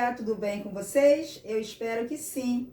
dia, tudo bem com vocês? Eu espero que sim.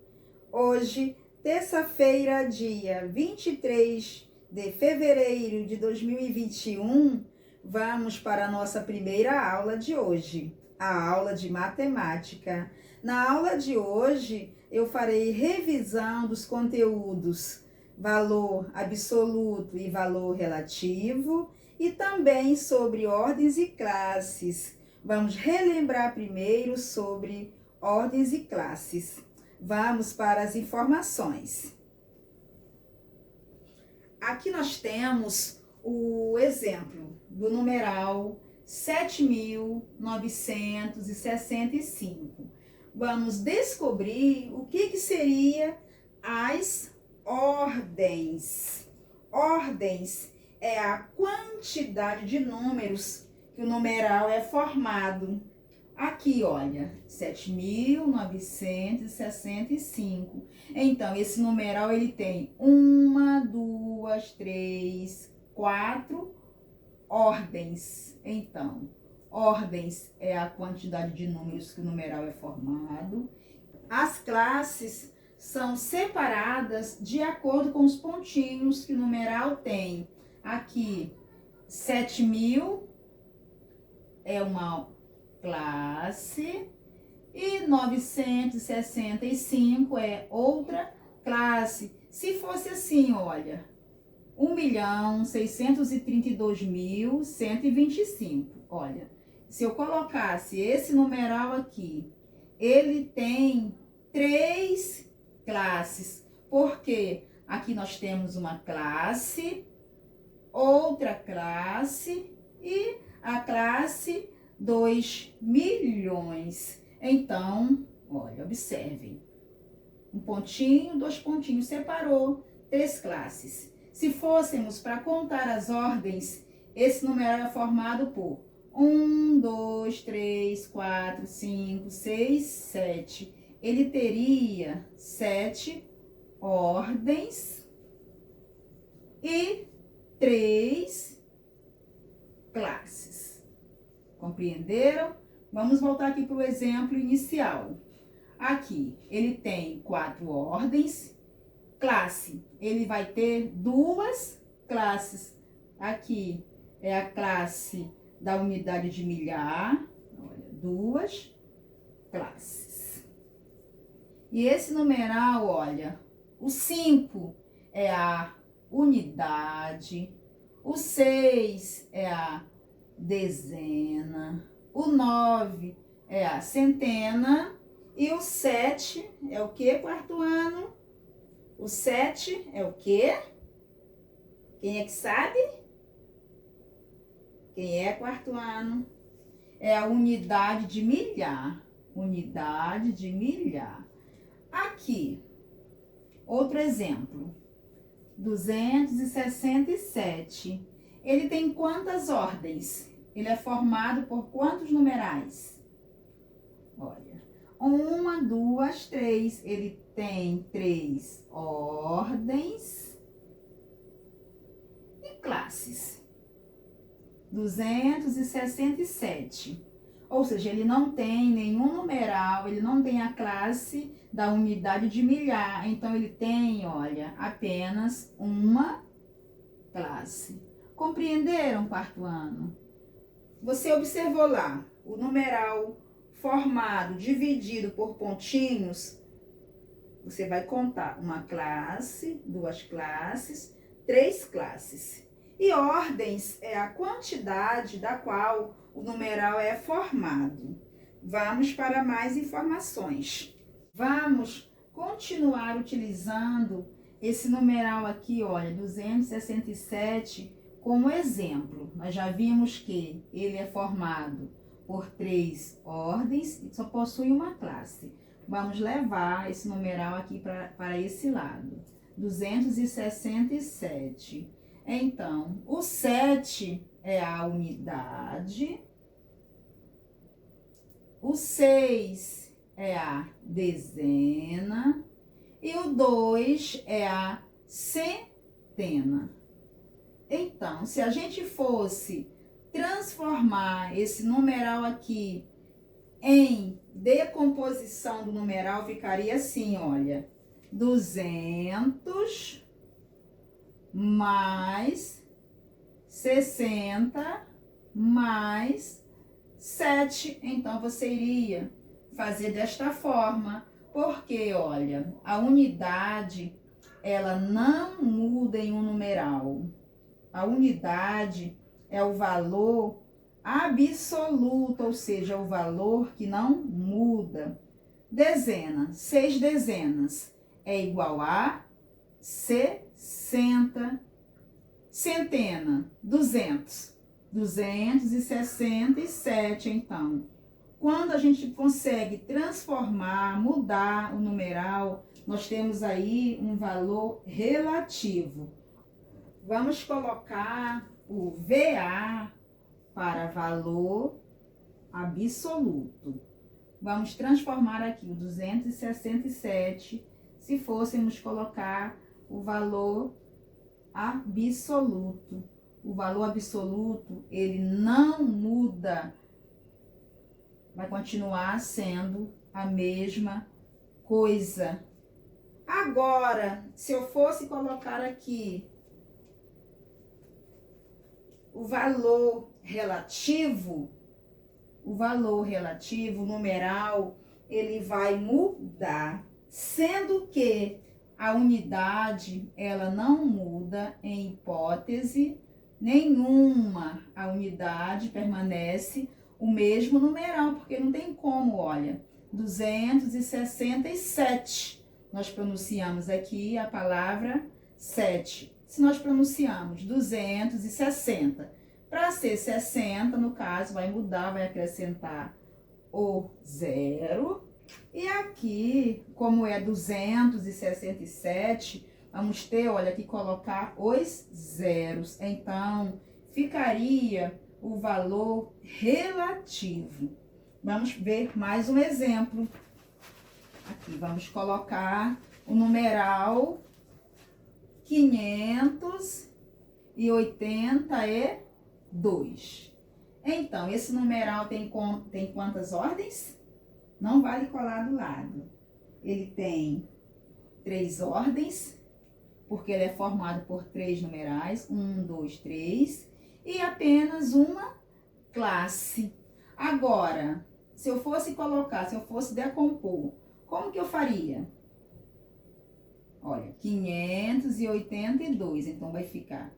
Hoje, terça-feira, dia 23 de fevereiro de 2021, vamos para a nossa primeira aula de hoje, a aula de matemática. Na aula de hoje, eu farei revisão dos conteúdos valor absoluto e valor relativo e também sobre ordens e classes. Vamos relembrar primeiro sobre ordens e classes. Vamos para as informações. Aqui nós temos o exemplo do numeral 7.965. Vamos descobrir o que seria as ordens. Ordens é a quantidade de números que o numeral é formado. Aqui, olha, 7.965. Então, esse numeral, ele tem 1, 2, 3, 4 ordens. Então, ordens é a quantidade de números que o numeral é formado. As classes são separadas de acordo com os pontinhos que o numeral tem. Aqui, 7.000 é uma classe e 965 é outra classe. Se fosse assim, olha, 1.632.125. Olha, se eu colocasse esse numeral aqui, ele tem 3 classes, porque aqui nós temos uma classe, outra classe e a classe 2 milhões. Então, olha, observem. Um pontinho, 2 pontinhos, separou 3 classes. Se fôssemos para contar as ordens, esse numeral é formado por 1, 2, 3, 4, 5, 6, 7. Ele teria 7 ordens e 3 classes. Compreenderam? Vamos voltar aqui para o exemplo inicial. Aqui, ele tem 4 ordens. Classe, ele vai ter 2 classes. Aqui é a classe da unidade de milhar. Olha, 2 classes. E esse numeral, olha, o 5 é a unidade, o 6 é a dezena, o 9 é a centena e o 7 é o que, quarto ano? O 7 é o que? Quem é que sabe? Quem é quarto ano? É a unidade de milhar. Unidade de milhar. Aqui, outro exemplo. 267. Ele tem quantas ordens? Ele é formado por quantos numerais? Olha, 1, 2, 3. Ele tem 3 ordens e classes. 267. Ou seja, ele não tem nenhum numeral, ele não tem a classe da unidade de milhar. Então, ele tem, olha, apenas uma classe. Compreenderam, quarto ano? Você observou lá o numeral formado, dividido por pontinhos. Você vai contar uma classe, 2 classes, 3 classes. E ordens é a quantidade da qual o numeral é formado. Vamos para mais informações. Vamos continuar utilizando esse numeral aqui, olha, 267, como exemplo. Nós já vimos que ele é formado por 3 ordens e só possui uma classe. Vamos levar esse numeral aqui para esse lado. 267. Então, o 7 é a unidade, o 6 é a dezena e o 2 é a centena. Então, se a gente fosse transformar esse numeral aqui em decomposição do numeral ficaria assim, olha. 200 mais 60 mais 7. Então, você iria fazer desta forma. Porque, olha, a unidade, ela não muda em um numeral. A unidade é o valor absoluto, ou seja, o valor que não muda. Dezena, 6 dezenas é igual a 60. Centena, 200. 267, então. Quando a gente consegue transformar, mudar o numeral, nós temos aí um valor relativo. Vamos colocar o VA para valor absoluto. Vamos transformar aqui o 267, se fôssemos colocar o valor absoluto. O valor absoluto, ele não muda. Vai continuar sendo a mesma coisa. Agora, se eu fosse colocar aqui o valor relativo, o numeral, ele vai mudar, sendo que a unidade, ela não muda em hipótese nenhuma. A unidade permanece o mesmo numeral, porque não tem como, olha, 267. Nós pronunciamos aqui a palavra 7. Se nós pronunciamos 260, para ser 60, no caso, vai mudar, vai acrescentar o 0. E aqui, como é 267, vamos ter, olha, que colocar os zeros. Então, ficaria o valor relativo. Vamos ver mais um exemplo. Aqui, vamos colocar o numeral 582. Então, esse numeral tem quantas ordens? Não vale colar do lado. Ele tem 3 ordens, porque ele é formado por 3 numerais, 1, 2, 3, e apenas uma classe. Agora, se eu fosse decompor, como que eu faria? Olha, 582, então vai ficar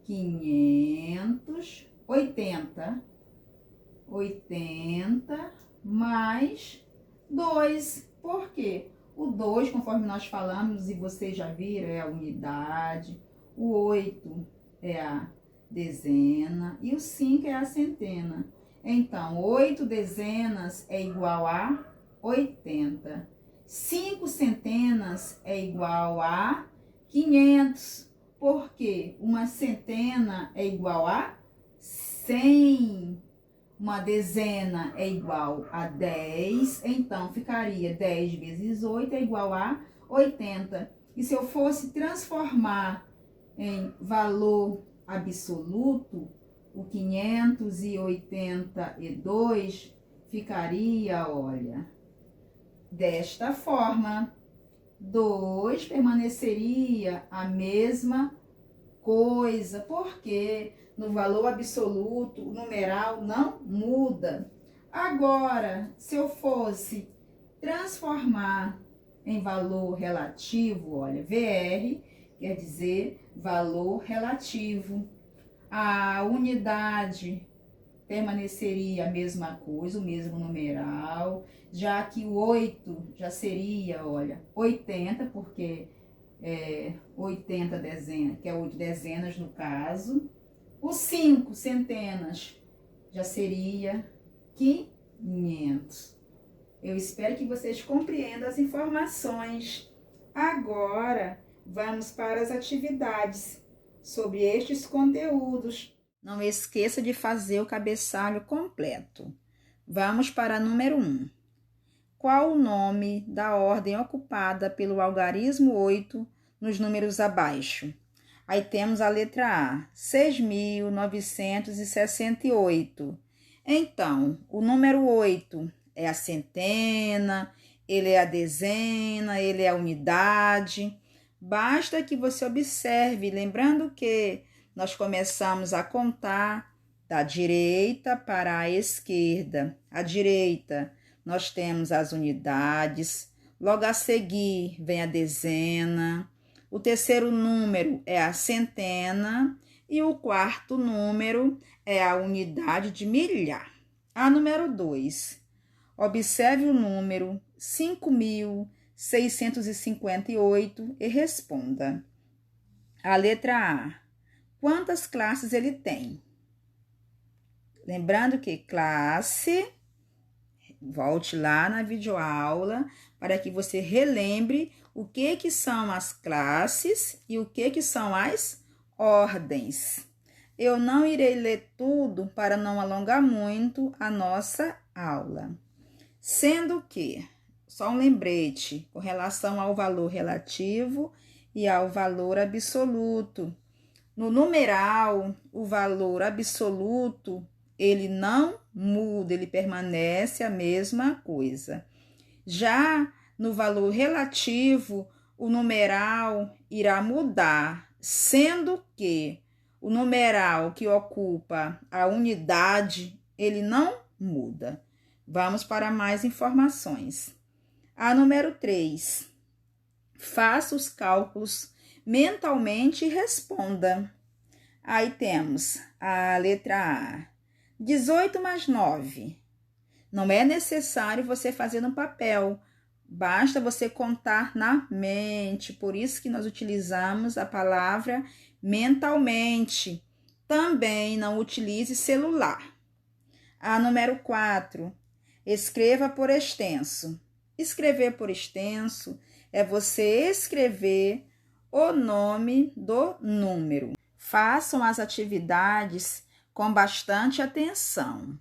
580 mais 2. Por quê? O 2, conforme nós falamos, e vocês já viram, é a unidade. O 8 é a dezena. E o 5 é a centena. Então, 8 dezenas é igual a 80. 5 centenas é igual a 500. Por quê? Uma centena é igual a 100. Uma dezena é igual a 10, então ficaria 10 vezes 8 é igual a 80. E se eu fosse transformar em valor absoluto, o 582 ficaria, olha, desta forma. 2 permaneceria a mesma coisa, porque no valor absoluto o numeral não muda. Agora, se eu fosse transformar em valor relativo, olha, VR quer dizer valor relativo. A unidade permaneceria a mesma coisa, o mesmo numeral, já que o 8 já seria, olha, 80, porque 80 dezenas, que é 8 dezenas no caso. O 5 centenas já seria 500. Eu espero que vocês compreendam as informações. Agora, vamos para as atividades sobre estes conteúdos. Não esqueça de fazer o cabeçalho completo. Vamos para número 1. Qual o nome da ordem ocupada pelo algarismo 8 nos números abaixo? Aí temos a letra A, 6.968. Então, o número 8 é a centena, ele é a dezena, ele é a unidade. Basta que você observe, lembrando que nós começamos a contar da direita para a esquerda. À direita, nós temos as unidades, logo a seguir vem a dezena, o terceiro número é a centena e o quarto número é a unidade de milhar. A número 2. Observe o número 5.658 e responda. A letra A. Quantas classes ele tem? Lembrando que classe, volte lá na videoaula para que você relembre o que são as classes e o que são as ordens. Eu não irei ler tudo para não alongar muito a nossa aula. Sendo que, só um lembrete com relação ao valor relativo e ao valor absoluto. No numeral, o valor absoluto, ele não muda, ele permanece a mesma coisa. Já no valor relativo, o numeral irá mudar, sendo que o numeral que ocupa a unidade, ele não muda. Vamos para mais informações. A número 3. Faça os cálculos mentalmente e responda. Aí temos a letra A. 18 mais 9. Não é necessário você fazer no papel. Basta você contar na mente. Por isso que nós utilizamos a palavra mentalmente. Também não utilize celular. A número 4. Escreva por extenso. Escrever por extenso é você escrever o nome do número. Façam as atividades com bastante atenção.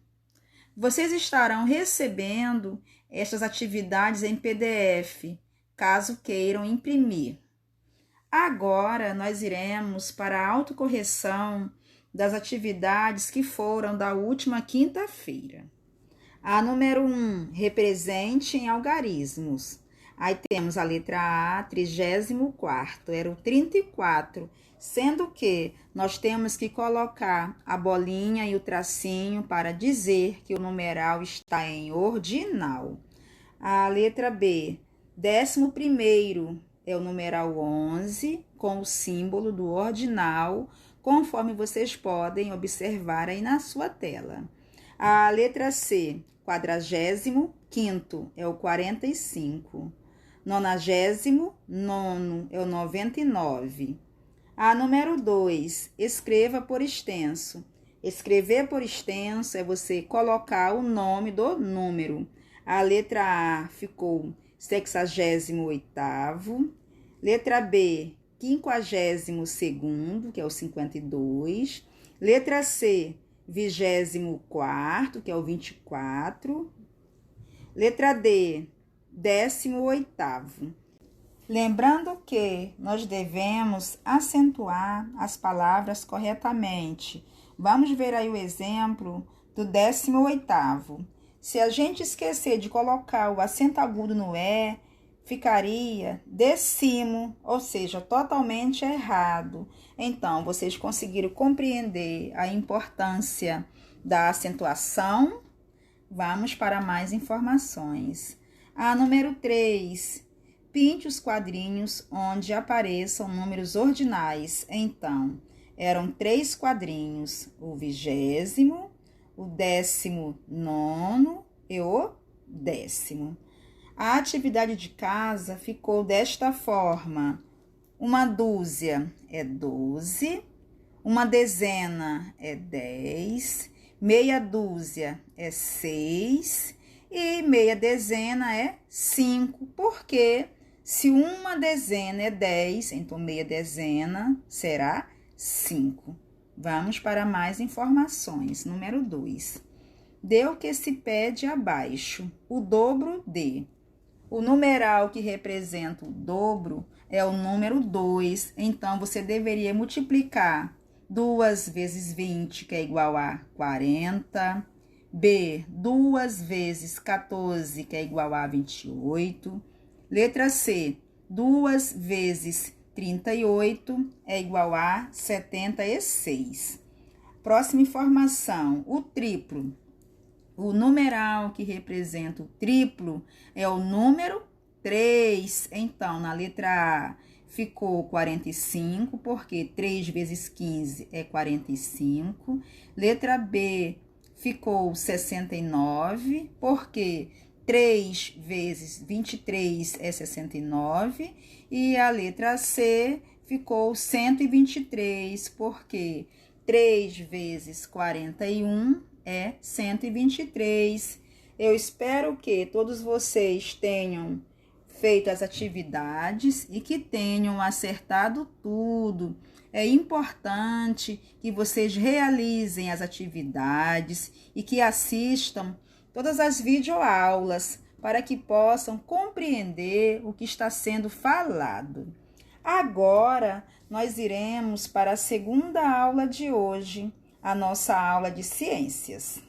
Vocês estarão recebendo estas atividades em PDF, caso queiram imprimir. Agora, nós iremos para a autocorreção das atividades que foram da última quinta-feira. A número 1, represente em algarismos. Aí temos a letra A, 34º, era o 34, sendo que nós temos que colocar a bolinha e o tracinho para dizer que o numeral está em ordinal. A letra B, 11º, é o numeral 11, com o símbolo do ordinal, conforme vocês podem observar aí na sua tela. A letra C, 45º, é o 45. 99º é o 99. A número 2, escreva por extenso. Escrever por extenso é você colocar o nome do número. A letra A ficou 68º. Letra B, 52º, que é o 52. Letra C, 24º, que é o 24. Letra D, 18º. Lembrando que nós devemos acentuar as palavras corretamente. Vamos ver aí o exemplo do 18º. Se a gente esquecer de colocar o acento agudo no E, ficaria décimo, ou seja, totalmente errado. Então, vocês conseguiram compreender a importância da acentuação? Vamos para mais informações. A número 3, pinte os quadrinhos onde apareçam números ordinais. Então, eram 3 quadrinhos, o 20º, o 19º e o 10º. A atividade de casa ficou desta forma. Uma dúzia é 12, uma dezena é 10, meia dúzia é 6 e meia dezena é 5. Porque se uma dezena é 10, então meia dezena será 5. Vamos para mais informações. Número 2. Dê o que se pede abaixo, o dobro de. O numeral que representa o dobro é o número 2, então você deveria multiplicar 2 vezes 20, que é igual a 40, B, 2 vezes 14, que é igual a 28. Letra C, 2 vezes 38 é igual a 76. Próxima informação, o triplo. O numeral que representa o triplo é o número 3. Então, na letra A, ficou 45, porque 3 vezes 15 é 45. Letra B, ficou 69, porque 3 vezes 23 é 69. E a letra C ficou 123, porque 3 vezes 41 é 123. Eu espero que todos vocês tenham feito as atividades e que tenham acertado tudo. É importante que vocês realizem as atividades e que assistam todas as videoaulas para que possam compreender o que está sendo falado. Agora, nós iremos para a segunda aula de hoje, a nossa aula de ciências.